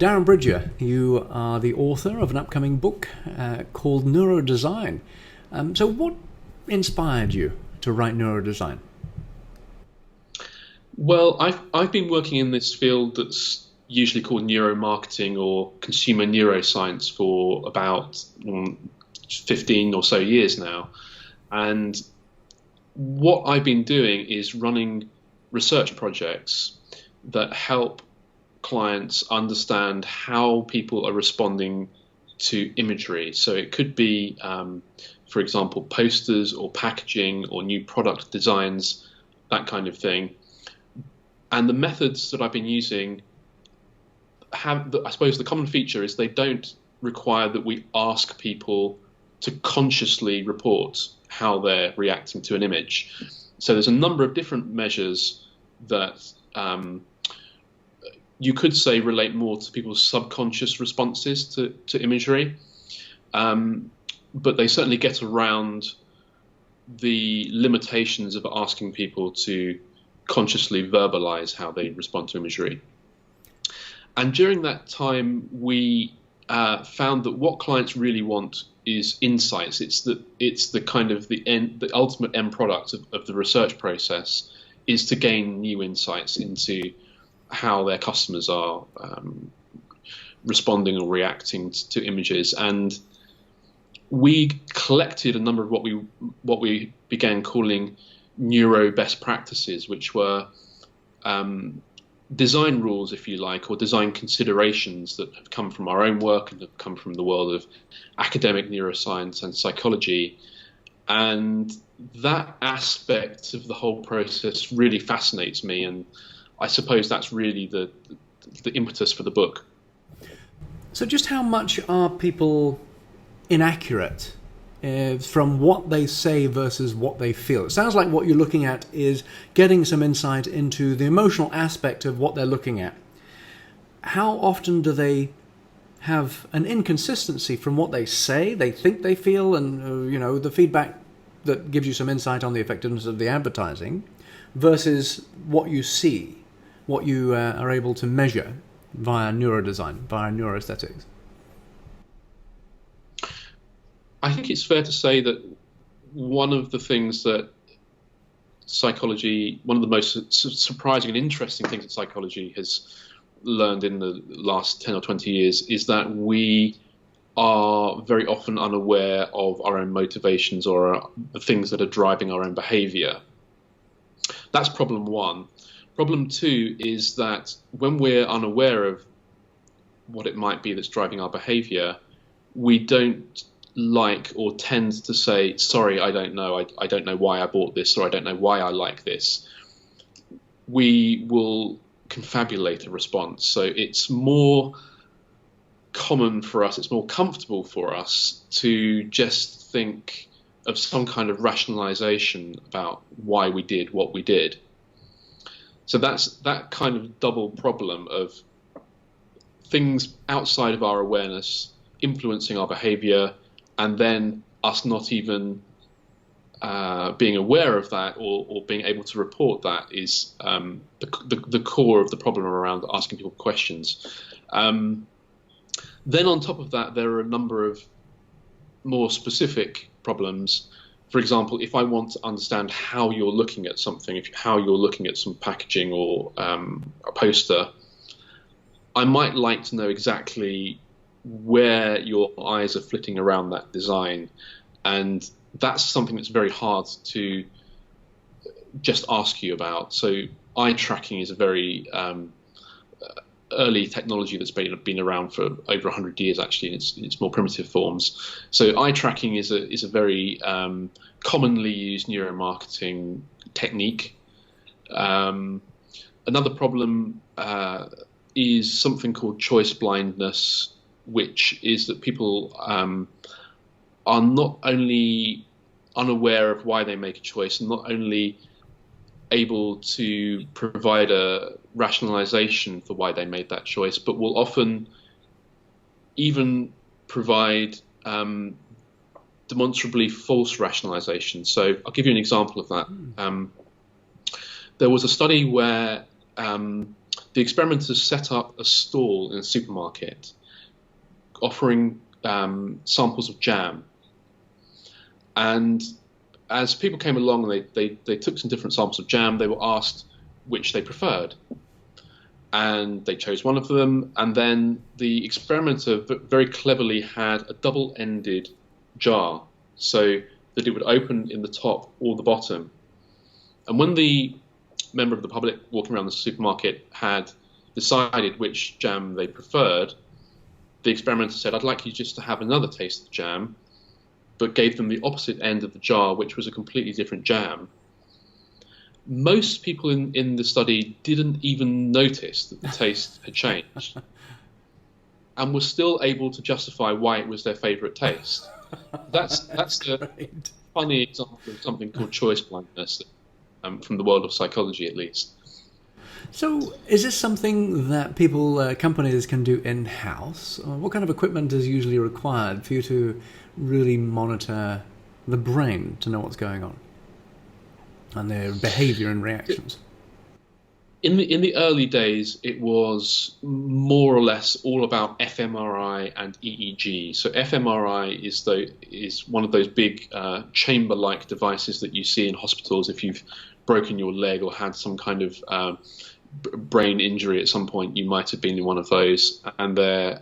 Darren Bridger, you are the author of an upcoming book called Neuro Design. So what inspired you to write Neuro Design? Well, I've been working in this field that's usually called neuromarketing or consumer neuroscience for about 15 or so years now. And what I've been doing is running research projects that help clients understand how people are responding to imagery. So it could be, for example, posters or packaging or new product designs, that kind of thing. And the methods that I've been using have, I suppose the common feature is they don't require that we ask people to consciously report how they're reacting to an image. So there's a number of different measures that you could say relate more to people's subconscious responses to imagery, but they certainly get around the limitations of asking people to consciously verbalize how they respond to imagery. And during that time, we found that what clients really want is insights. It's the kind of the ultimate end product of the research process is to gain new insights into how their customers are responding or reacting to images. And we collected a number of what we began calling neuro best practices, which were design rules, if you like, or design considerations that have come from our own work and have come from the world of academic neuroscience and psychology. And that aspect of the whole process really fascinates me, and I suppose that's really the impetus for the book. So just how much are people inaccurate from what they say versus what they feel? It sounds like what you're looking at is getting some insight into the emotional aspect of what they're looking at. How often do they have an inconsistency from what they say, they think they feel, and the feedback that gives you some insight on the effectiveness of the advertising versus what you see, what you are able to measure via neurodesign, via neuroaesthetics? I think it's fair to say that one of the things that psychology, one of the most surprising and interesting things that psychology has learned in the last 10 or 20 years is that we are very often unaware of our own motivations or the things that are driving our own behavior. That's problem one. Problem two is that when we're unaware of what it might be that's driving our behavior, we don't like or tend to say, sorry, I don't know. I don't know why I bought this, or I don't know why I like this. We will confabulate a response. So it's more common for us, it's more comfortable for us to just think of some kind of rationalization about why we did what we did. So that's that kind of double problem of things outside of our awareness influencing our behavior, and then us not even being aware of that or being able to report that is the core of the problem around asking people questions. Then on top of that, there are a number of more specific problems. For example, if I want to understand how you're looking at something, how you're looking at some packaging or a poster, I might like to know exactly where your eyes are flitting around that design. And that's something that's very hard to just ask you about. So eye tracking is a very early technology that's been around for over 100 years, actually, in its more primitive forms. So eye tracking is a very commonly used neuromarketing technique. Another problem is something called choice blindness, which is that people are not only unaware of why they make a choice and not only able to provide a rationalization for why they made that choice, but will often even provide demonstrably false rationalization. So I'll give you an example of that. There was a study where the experimenters set up a stall in a supermarket offering samples of jam. And as people came along and they took some different samples of jam, they were asked which they preferred. And they chose one of them, and then the experimenter very cleverly had a double-ended jar so that it would open in the top or the bottom. And when the member of the public walking around the supermarket had decided which jam they preferred, the experimenter said, "I'd like you just to have another taste of the jam," but gave them the opposite end of the jar, which was a completely different jam. Most people in the study didn't even notice that the taste had changed and were still able to justify why it was their favourite taste. That's a funny example of something called choice blindness, from the world of psychology at least. So is this something that companies can do in-house? Or what kind of equipment is usually required for you to really monitor the brain to know what's going on and their behavior and reactions? In the early days, it was more or less all about fMRI and EEG. So fMRI is one of those big chamber-like devices that you see in hospitals if you've broken your leg or had some kind of brain injury at some point. You might have been in one of those, and they're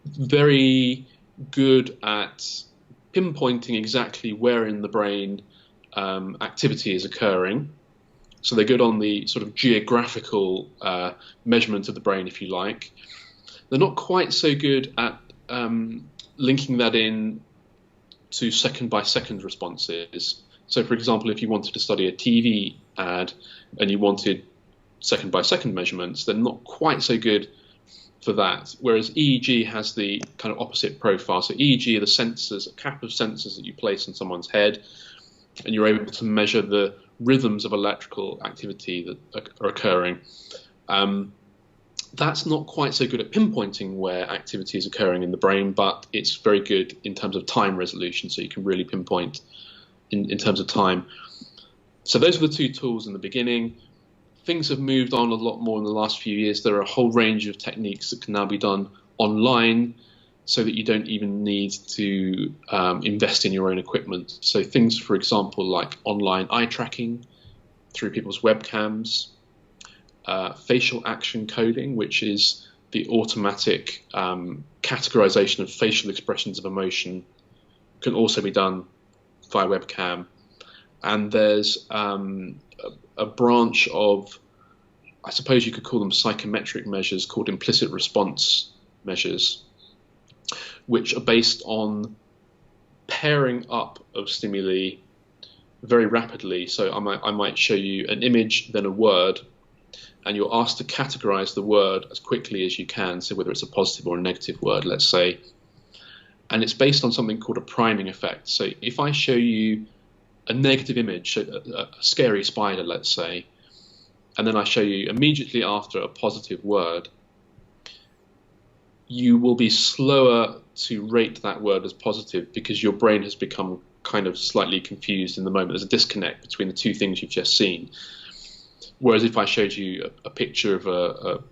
very good at pinpointing exactly where in the brain activity is occurring. So they're good on the sort of geographical measurement of the brain, if you like. They're not quite so good at linking that in to second-by-second responses. So, for example, if you wanted to study a TV ad and you wanted second-by-second measurements, they're not quite so good for that. Whereas EEG has the kind of opposite profile. So EEG are the sensors, a cap of sensors that you place on someone's head, and you're able to measure the rhythms of electrical activity that are occurring. That's not quite so good at pinpointing where activity is occurring in the brain, but it's very good in terms of time resolution, so you can really pinpoint in terms of time. So those are the two tools in the beginning. Things have moved on a lot more in the last few years. There are a whole range of techniques that can now be done online, so that you don't even need to invest in your own equipment. So things, for example, like online eye tracking through people's webcams, facial action coding, which is the automatic categorization of facial expressions of emotion, can also be done via webcam. And there's a branch of, I suppose you could call them psychometric measures, called implicit response measures, which are based on pairing up of stimuli very rapidly. So I might show you an image, then a word, and you're asked to categorize the word as quickly as you can, so whether it's a positive or a negative word, let's say. And it's based on something called a priming effect. So if I show you a negative image, a scary spider, let's say, and then I show you immediately after a positive word, you will be slower to rate that word as positive because your brain has become kind of slightly confused in the moment. There's a disconnect between the two things you've just seen. Whereas if I showed you a picture of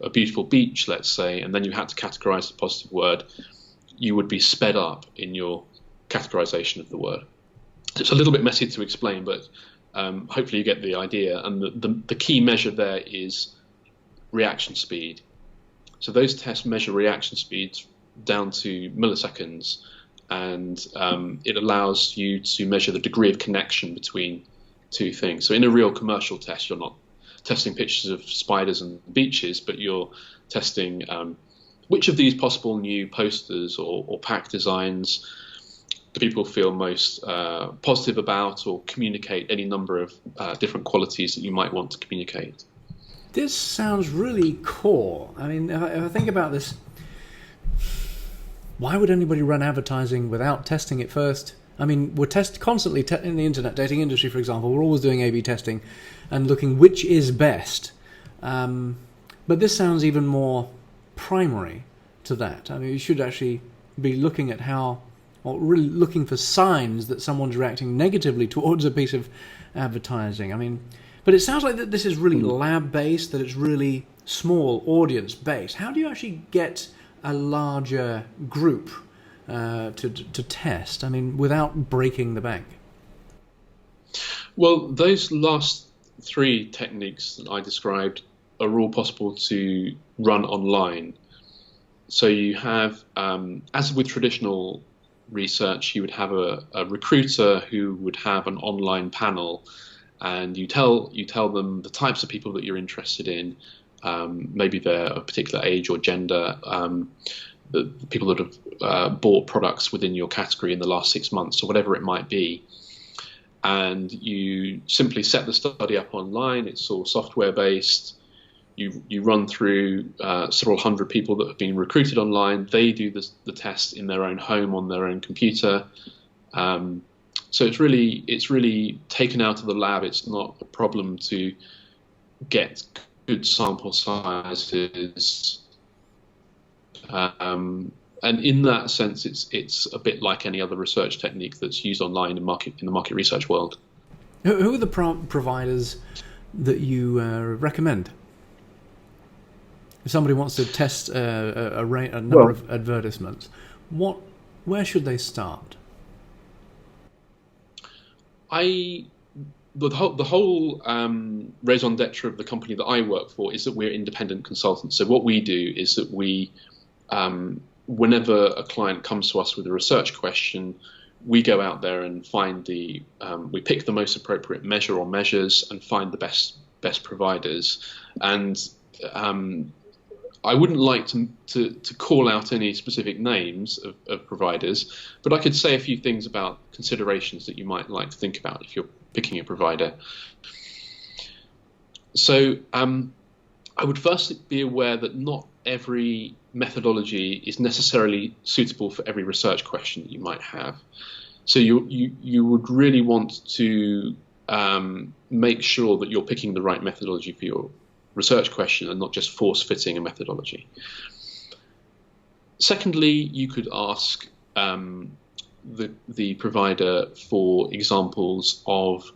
a beautiful beach, let's say, and then you had to categorize the positive word, you would be sped up in your categorization of the word. It's a little bit messy to explain, but hopefully you get the idea. And the key measure there is reaction speed. So those tests measure reaction speeds down to milliseconds, and it allows you to measure the degree of connection between two things. So in a real commercial test, you're not testing pictures of spiders and beaches, but you're testing which of these possible new posters or pack designs do people feel most positive about, or communicate any number of different qualities that you might want to communicate. This sounds really core. I mean, if I think about this, why would anybody run advertising without testing it first? I mean, we're constantly in the internet dating industry, for example, we're always doing A/B testing and looking which is best. But this sounds even more primary to that. I mean, you should actually be looking at or really looking for signs that someone's reacting negatively towards a piece of advertising. I mean, But it sounds like that this is really lab-based, that it's really small audience-based. How do you actually get a larger group to test? I mean, without breaking the bank. Well, those last three techniques that I described are all possible to run online. So you have, as with traditional research, you would have a recruiter who would have an online panel, and you tell them the types of people that you're interested in. Maybe they're a particular age or gender, the people that have bought products within your category in the last 6 months, or whatever it might be. And you simply set the study up online. It's all software based. You run through several hundred people that have been recruited online. They do the test in their own home on their own computer. So it's really taken out of the lab. It's not a problem to get good sample sizes. And in that sense, it's a bit like any other research technique that's used online in the market research world. Who are the providers that you recommend? If somebody wants to test a number of advertisements, where should they start? The whole raison d'etre of the company that I work for is that we're independent consultants. So what we do is that we, whenever a client comes to us with a research question, we go out there and find we pick the most appropriate measure or measures and find the best providers. And I wouldn't like to call out any specific names of providers, but I could say a few things about considerations that you might like to think about if you're picking a provider. So I would first be aware that not every methodology is necessarily suitable for every research question that you might have. So you would really want to make sure that you're picking the right methodology for your research question and not just force-fitting a methodology. Secondly, you could ask the provider for examples of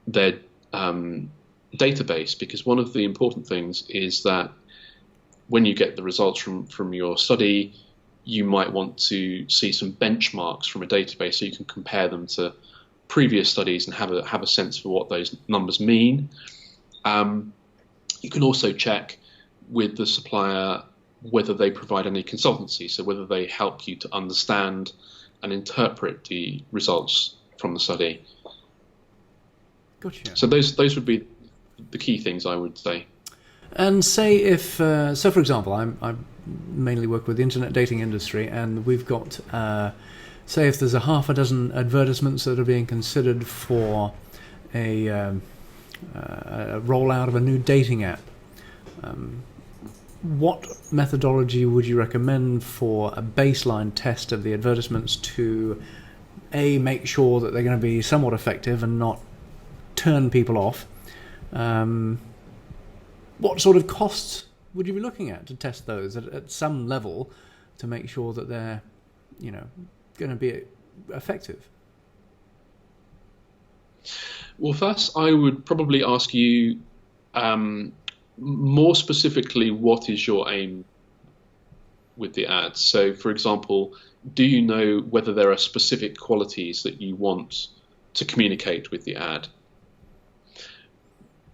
their database, because one of the important things is that when you get the results from your study, you might want to see some benchmarks from a database so you can compare them to previous studies and have a sense for what those numbers mean. You can also check with the supplier whether they provide any consultancy, so whether they help you to understand and interpret the results from the study. Gotcha. So those would be the key things I would say. And say if, so for example, I mainly work with the internet dating industry, and we've got, say if there's a half a dozen advertisements that are being considered for a rollout of a new dating app. What methodology would you recommend for a baseline test of the advertisements to make sure that they're going to be somewhat effective and not turn people off? What sort of costs would you be looking at to test those at some level to make sure that they're, going to be effective? Well, first, I would probably ask you more specifically, what is your aim with the ad? So, for example, do you know whether there are specific qualities that you want to communicate with the ad?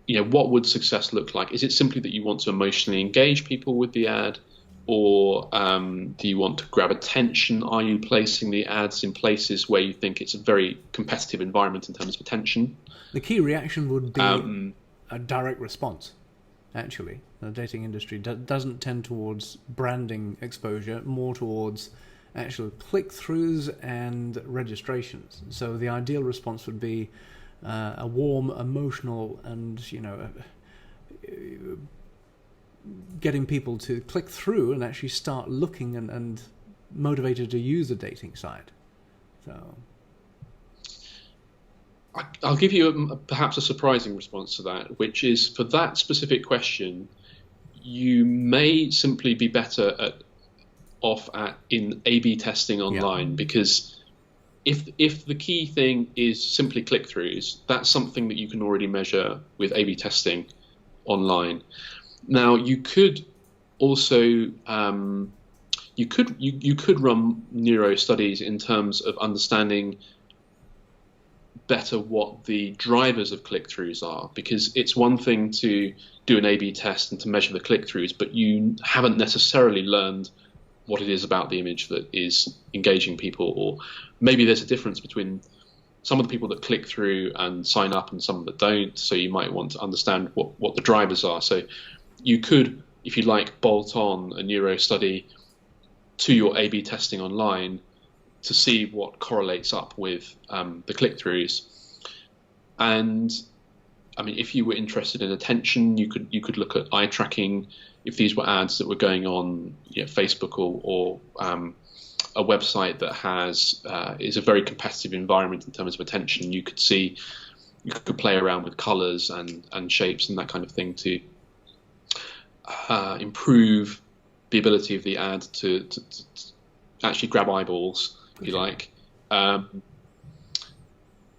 What would success look like? Is it simply that you want to emotionally engage people with the ad? Or do you want to grab attention? Are you placing the ads in places where you think it's a very competitive environment in terms of attention? The key reaction would be a direct response, actually. The dating industry doesn't tend towards branding exposure, more towards actual click-throughs and registrations. So the ideal response would be a warm, emotional, and, getting people to click through and actually start looking and motivated to use a dating site. So I'll give you perhaps a surprising response to that, which is for that specific question, you may simply be better off in A/B testing online, because if the key thing is simply click-throughs, that's something that you can already measure with A/B testing online. Now, you could also you could run neuro studies in terms of understanding better what the drivers of click-throughs are, because it's one thing to do an A/B test and to measure the click-throughs, but you haven't necessarily learned what it is about the image that is engaging people, or maybe there's a difference between some of the people that click through and sign up and some that don't, so you might want to understand what the drivers are. So you could, if you like, bolt on a neuro study to your A/B testing online to see what correlates up with the click-throughs. And I mean, if you were interested in attention, you could look at eye tracking. If these were ads that were going on, Facebook or a website that is a very competitive environment in terms of attention, you could play around with colors and shapes and that kind of thing to improve the ability of the ad to actually grab eyeballs, if you like.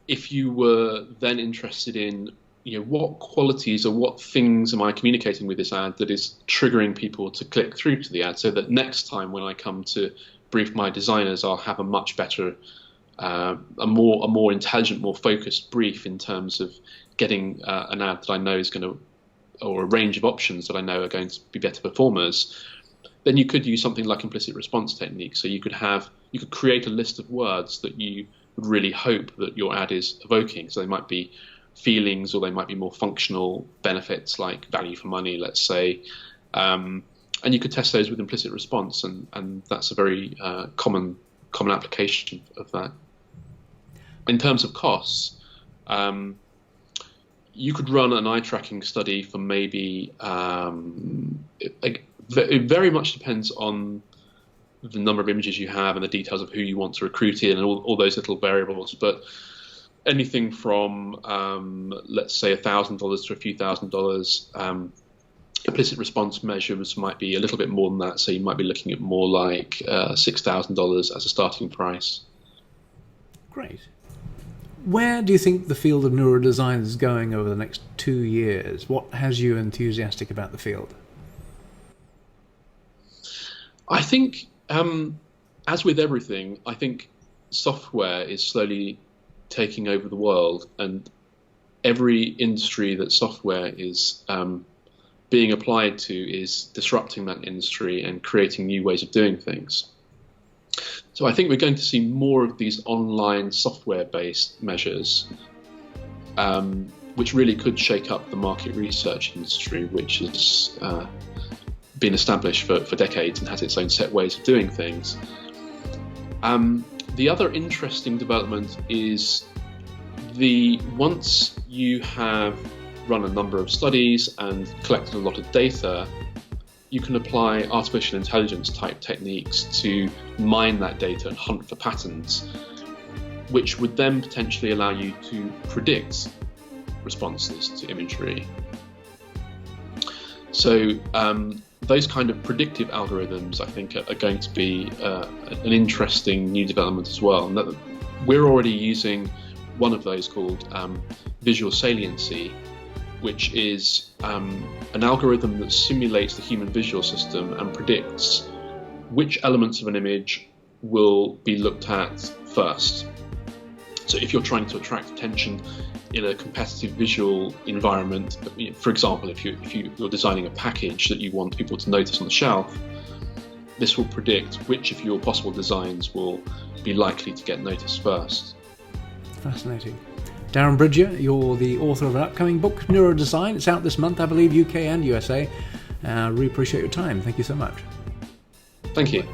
If you were then interested in what qualities or what things am I communicating with this ad that is triggering people to click through to the ad, so that next time when I come to brief my designers, I'll have a much better, a more intelligent, more focused brief in terms of getting an ad that I know is going to, or a range of options that I know are going to be better performers. Then you could use something like implicit response technique. So you could create a list of words that you would really hope that your ad is evoking. So they might be feelings, or they might be more functional benefits like value for money, let's say, and you could test those with implicit response, and that's a very common application of that. In terms of costs, you could run an eye tracking study for maybe it very much depends on the number of images you have and the details of who you want to recruit in and all those little variables, but anything from let's say $1,000 to a few $1,000s. Implicit response measures might be a little bit more than that, so you might be looking at more like $6,000 as a starting price. Great. Where do you think the field of neurodesign is going over the next 2 years? What has you enthusiastic about the field? I think, as with everything, I think software is slowly taking over the world, and every industry that software is being applied to is disrupting that industry and creating new ways of doing things. So I think we're going to see more of these online software-based measures, which really could shake up the market research industry, which has been established for decades and has its own set ways of doing things. The other interesting development is once you have run a number of studies and collected a lot of data, you can apply artificial intelligence type techniques to mine that data and hunt for patterns, which would then potentially allow you to predict responses to imagery. So those kind of predictive algorithms, I think, are going to be an interesting new development as well. And that we're already using one of those called visual saliency, which is an algorithm that simulates the human visual system and predicts which elements of an image will be looked at first. So if you're trying to attract attention in a competitive visual environment, for example, if you're designing a package that you want people to notice on the shelf, this will predict which of your possible designs will be likely to get noticed first. Fascinating. Darren Bridger, you're the author of an upcoming book, Neuro Design. It's out this month, I believe, UK and USA. Really appreciate your time. Thank you so much. Thank you.